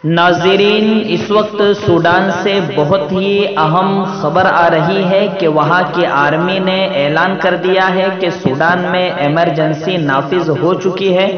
ناظرین، اس وقت سوڈان سے بہت ہی اہم خبر آ رہی ہے کہ وہاں کی آرمی نے اعلان کر دیا ہے کہ سوڈان میں ایمرجنسی نافذ ہو چکی ہے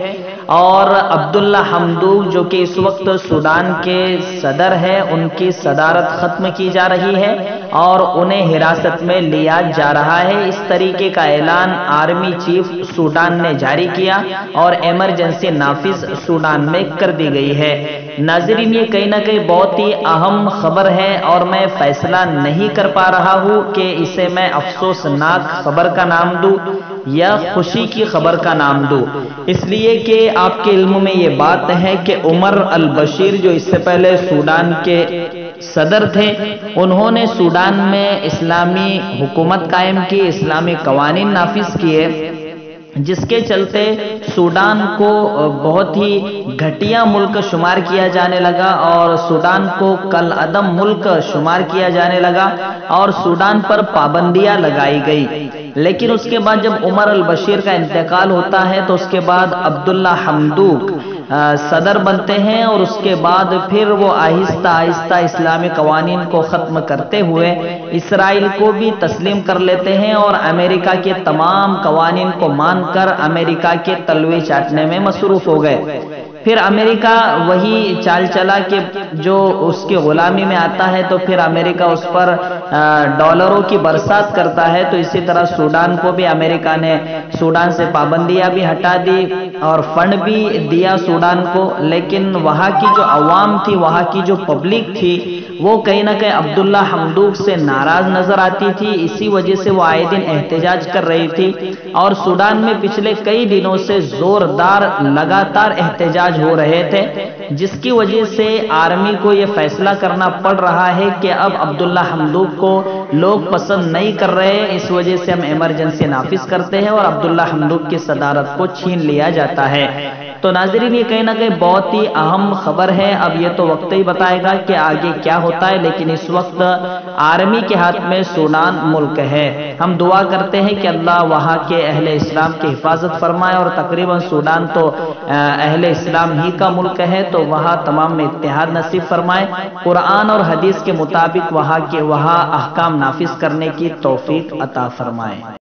اور عبداللہ حمدوک جو کہ اس وقت سوڈان کے صدر ہے، ان کی صدارت ختم کی جا رہی ہے اور انہیں حراست میں لیا جا رہا ہے۔ اس طریقے کا اعلان آرمی چیف سوڈان نے جاری کیا اور ایمرجنسی نافذ سوڈان میں کر دی گئی ہے۔ ناظرین، یہ کہیں نہ کہیں بہت ہی اہم خبر ہے اور میں فیصلہ نہیں کر پا رہا ہوں کہ اسے میں افسوسناک خبر کا نام دوں یا خوشی کی خبر کا نام دوں، اس لیے کہ آپ کے علم میں یہ بات ہے کہ عمر البشیر جو اس سے پہلے سوڈان کے صدر تھے، انہوں نے سوڈان میں اسلامی حکومت قائم کی، اسلامی قوانین نافذ کیے، جس کے چلتے سوڈان کو بہت ہی گھٹیا ملک شمار کیا جانے لگا اور سوڈان کو کل عدم ملک شمار کیا جانے لگا اور سوڈان پر پابندیاں لگائی گئی۔ لیکن اس کے بعد جب عمر البشیر کا انتقال ہوتا ہے تو اس کے بعد عبداللہ حمدوک صدر بنتے ہیں اور اس کے بعد پھر وہ آہستہ آہستہ اسلامی قوانین کو ختم کرتے ہوئے اسرائیل کو بھی تسلیم کر لیتے ہیں اور امریکہ کے تمام قوانین کو مان کر امریکہ کے تلوے چاٹنے میں مصروف ہو گئے۔ پھر امریکہ وہی چال چلا کہ جو اس کی غلامی میں آتا ہے تو پھر امریکہ اس پر ڈالروں کی برسات کرتا ہے، تو اسی طرح سوڈان کو بھی امریکہ نے سوڈان سے پابندیاں بھی ہٹا دی اور فنڈ بھی دیا سوڈان کو، لیکن وہاں کی جو عوام تھی، وہاں کی جو پبلک تھی، وہ کہیں نہ کہیں عبداللہ حمدوک سے ناراض نظر آتی تھی۔ اسی وجہ سے وہ آئے دن احتجاج کر رہی تھی اور سوڈان میں پچھلے کئی دنوں سے زوردار لگاتار احتجاج ہو رہے تھے، جس کی وجہ سے آرمی کو یہ فیصلہ کرنا پڑ رہا ہے کہ اب عبداللہ حمدوک کو لوگ پسند نہیں کر رہے، اس وجہ سے ہم ایمرجنسی نافذ کرتے ہیں اور عبداللہ حمدوک کی صدارت کو چھین لیا جاتا ہے۔ تو ناظرین، یہ کہیں نہ کہیں بہت ہی اہم خبر ہے۔ اب یہ تو وقت ہی بتائے گا کہ آگے کیا ہوتا ہے، لیکن اس وقت آرمی کے ہاتھ میں سوڈان ملک ہے۔ ہم دعا کرتے ہیں کہ اللہ وہاں کے اہل اسلام کی حفاظت فرمائے اور تقریباً سوڈان تو اہل اسلام ہی کا ملک ہے، تو وہاں تمام میں اتحاد نصیب فرمائے، قرآن اور حدیث کے مطابق وہاں احکام نافذ کرنے کی توفیق عطا فرمائے۔